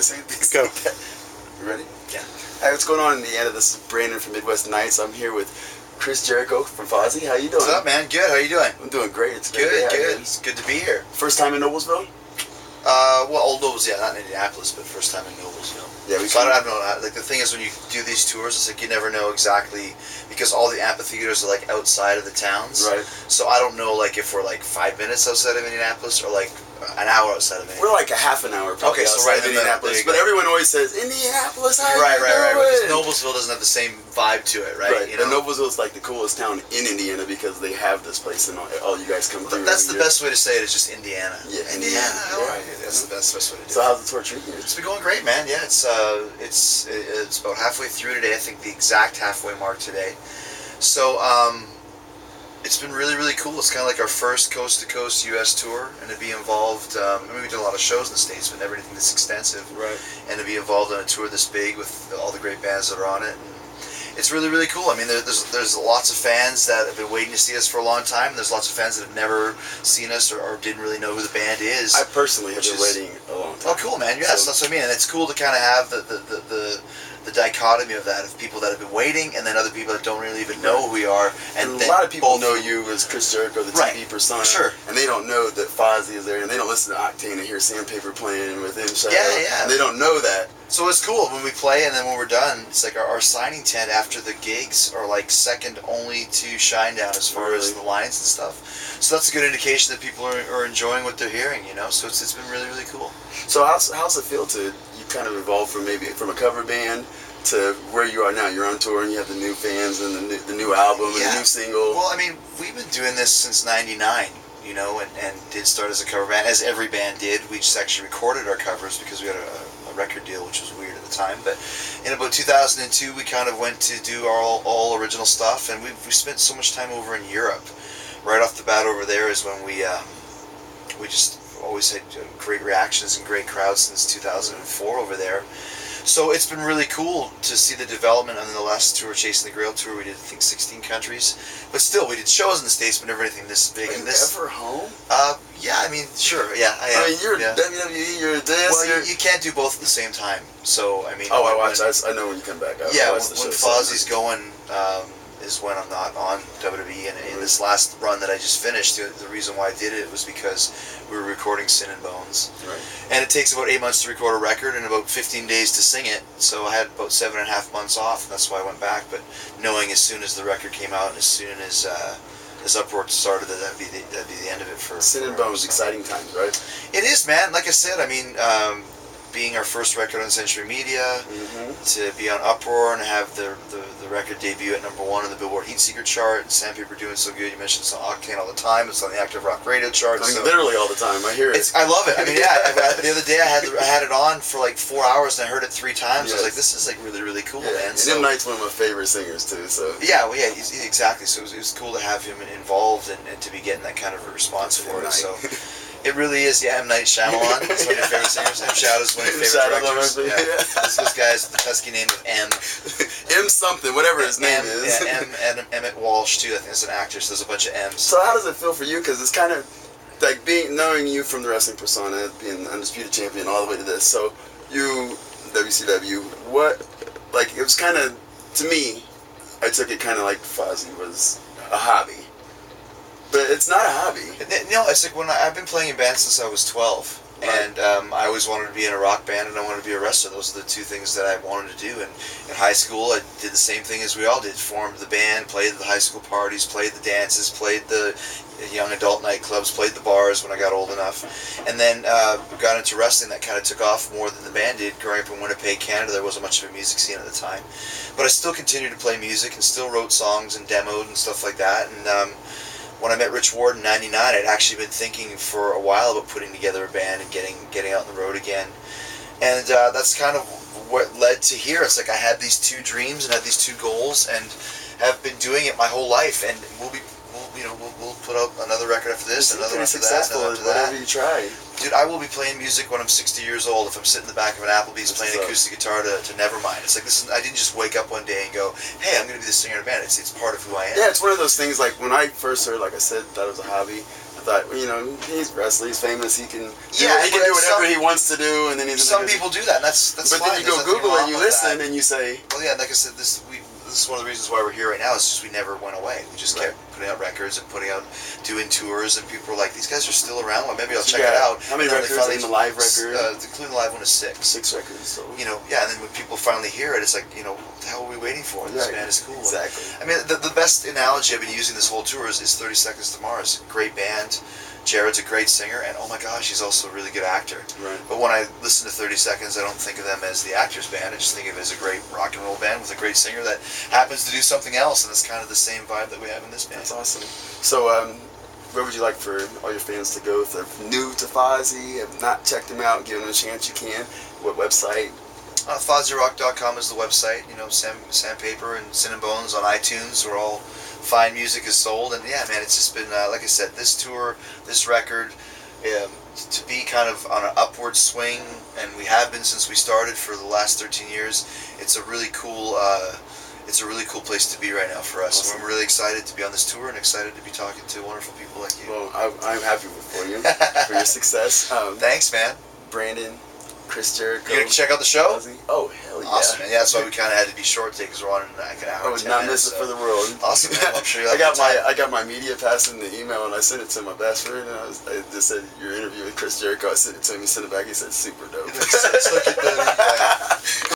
say things? Go. Okay. You ready? Yeah. Hi, what's going on, Indiana? This is Brandon from Midwest Nights. I'm here with Chris Jericho from Fozzy. How you doing? What's up, man? Good. How you doing? I'm doing great. It's great. Good. It's good to be here. First time in Noblesville? Well, Old Nobles, yeah, not in Indianapolis, but first time in Noblesville. Yeah, so I don't know. Like, the thing is, when you do these tours, it's like you never know exactly, because all the amphitheaters are like outside of the towns. Right. So I don't know, like, if we're like 5 minutes outside of Indianapolis or like an hour outside of Indianapolis. We're like a half an hour probably. Okay, so right in in the middle. Indianapolis. But everyone always says, Indianapolis, how Right. Because you doing? Noblesville doesn't have the same vibe to it, right? Right. You know? And Noblesville is like the coolest town in Indiana because they have this place and all you guys come through. That's the best way to say it, is just Indiana. Yeah, Indiana. Yeah. All right. That's the best way to do it. So how's the tour treating you? It's been going great, man. Yeah, it's about halfway through today. I think the exact halfway mark today. So it's been really, really cool. It's kind of like our first coast-to-coast U.S. tour, and to be involved. I mean, we did a lot of shows in the States, but never anything this extensive. Right. And to be involved on a tour this big with all the great bands that are on it. And it's really, really cool. I mean, there's lots of fans that have been waiting to see us for a long time. And there's lots of fans that have never seen us or didn't really know who the band is. I personally have been waiting a long time. Oh, cool, man. Yes, that's what I mean. And it's cool to kind of have the dichotomy of that, of people that have been waiting and then other people that don't really even know who we are. And a lot of people know you as Chris Jericho, the TV persona. Sure. And they don't know that Fozzy is there, and they don't listen to Octane and hear Sandpaper playing with him. Yeah. And they don't know that. So it's cool when we play, and then when we're done, it's like our signing tent after the gigs are like second only to Shinedown as far as the lines and stuff. So that's a good indication that people are enjoying what they're hearing, you know. So it's been really, really cool. So how's it feel to you kind of evolve from a cover band to where you are now? You're on tour and you have the new fans and the new album and the new single. Well, I mean, we've been doing this since '99, you know, and did start as a cover band, as every band did. We just actually recorded our covers because we had a record deal, which was weird at the time. But in about 2002, we kind of went to do our all original stuff, and we spent so much time over in Europe. Right off the bat over there is when we just always had great reactions and great crowds since 2004 over there. So it's been really cool to see the development. On the last tour, Chasing the Grail tour, we did, I think, 16 countries. But still, we did shows in the States, but never anything this big. Are you ever home? Yeah, I mean, sure, yeah. I mean, you're WWE, you're this. Well, you can't do both at the same time. So, I mean... Oh, I know when you come back. When Fozzy's going... is when I'm not on WWE, and in this last run that I just finished, the reason why I did it was because we were recording Sin and Bones. Right. And it takes about 8 months to record a record and about 15 days to sing it, so I had about 7.5 months off, and that's why I went back, but knowing as soon as the record came out and as soon as Upward started, that'd be the end of it for... Sin and Bones, exciting times, right? It is, man. Like I said, I mean... being our first record on Century Media, to be on Uproar and have the record debut at #1 on the Billboard Heat Seeker chart, Sandpaper doing so good. You mentioned it's on Octane all the time. It's on the Active Rock Radio chart. I mean, literally all the time. I hear it. I love it. I mean, yeah. The other day I had it on for like 4 hours and I heard it 3 times. I was like, this is like really, really cool, man. And M. Night's one of my favorite singers too. So yeah, exactly. So it was cool to have him involved and to be getting that kind of a response for it. So. It really is, yeah. M. Night Shyamalan. It's one of your favorite singers. M. Shadow's one of your favorite directors. This guy's the pesky name of M. M something, whatever his name is. Yeah, Emmett Walsh too. I think is an actor. So there's a bunch of M's. So how does it feel for you? Because it's kind of like knowing you from the wrestling persona, being the undisputed champion, all the way to this. So you, WCW, it was kind of, to me, I took it kind of like Fozzy was a hobby. But it's not a hobby. No, it's like when I've been playing in bands since I was 12. And I always wanted to be in a rock band and I wanted to be a wrestler. Those are the two things that I wanted to do. And in high school, I did the same thing as we all did. Formed the band, played the high school parties, played the dances, played the young adult nightclubs, played the bars when I got old enough. And then got into wrestling. That kind of took off more than the band did. Growing up in Winnipeg, Canada, there wasn't much of a music scene at the time. But I still continued to play music and still wrote songs and demoed and stuff like that. And when I met Rich Ward in '99, I'd actually been thinking for a while about putting together a band and getting out on the road again. And that's kind of what led to here. It's like I had these 2 dreams and had these 2 goals and have been doing it my whole life. And we'll put out another record after this, another after that, another after that. Whatever you try. Dude, I will be playing music when I'm 60 years old if I'm sitting in the back of an Applebee's playing acoustic guitar to Nevermind. It's like I didn't just wake up one day and go, hey, I'm going to be the singer in a band. It's part of who I am. Yeah, it's one of those things like when I first heard, like I said, that it was a hobby. thought, well, you know, he's wrestling, he's famous, he can Yeah, he can do whatever he wants to do, and then he's some people do that, and that's But fine. then you go There's nothing Google wrong and you with listen that. and you say, Well, yeah, like I said, this is one of the reasons why we're here right now. Is just we never went away. We just kept putting out records and doing tours, and people were like, "These guys are still around. Well, maybe I'll check it out." How many And then records? they finally- In the live record? including the live one is 6. 6 records. So. You know, yeah, and then when people finally hear it, it's like, you know, what the hell are we waiting for? This band is cool. Exactly. I mean, the best analogy I've been using this whole tour is 30 Seconds to Mars. Great band. Jared's a great singer, and oh my gosh, he's also a really good actor. Right. But when I listen to 30 Seconds, I don't think of them as the actors band. I just think of it as a great rock and roll band with a great singer that happens to do something else, and it's kind of the same vibe that we have in this band. That's awesome. So, where would you like for all your fans to go if they're new to Fozzy, have not checked him out, give him a chance you can? What website? FozzyRock.com is the website. You know, Sandpaper and Sin and Bones on iTunes, where all fine music is sold. And yeah, man, it's just been, like I said, this tour, this record, to be kind of on an upward swing, and we have been since we started for the last 13 years. It's a really cool, place to be right now for us. Awesome. So I'm really excited to be on this tour and excited to be talking to wonderful people like you. Well, I'm happy for you, for your success. Thanks, man. Brandon, Chris Jericho. You gonna check out the show? Fozzy. Oh, hell yeah. Awesome, man. Yeah, that's why we kind of had to be short today, because we're on like an hour. I would not miss it for the world. Awesome, man. I'm sure you'll I have got a good time. my media pass in the email, and I sent it to my best friend, and I just said your interview with Chris Jericho. I sent it to him. He sent it back. He said super dope. It's like a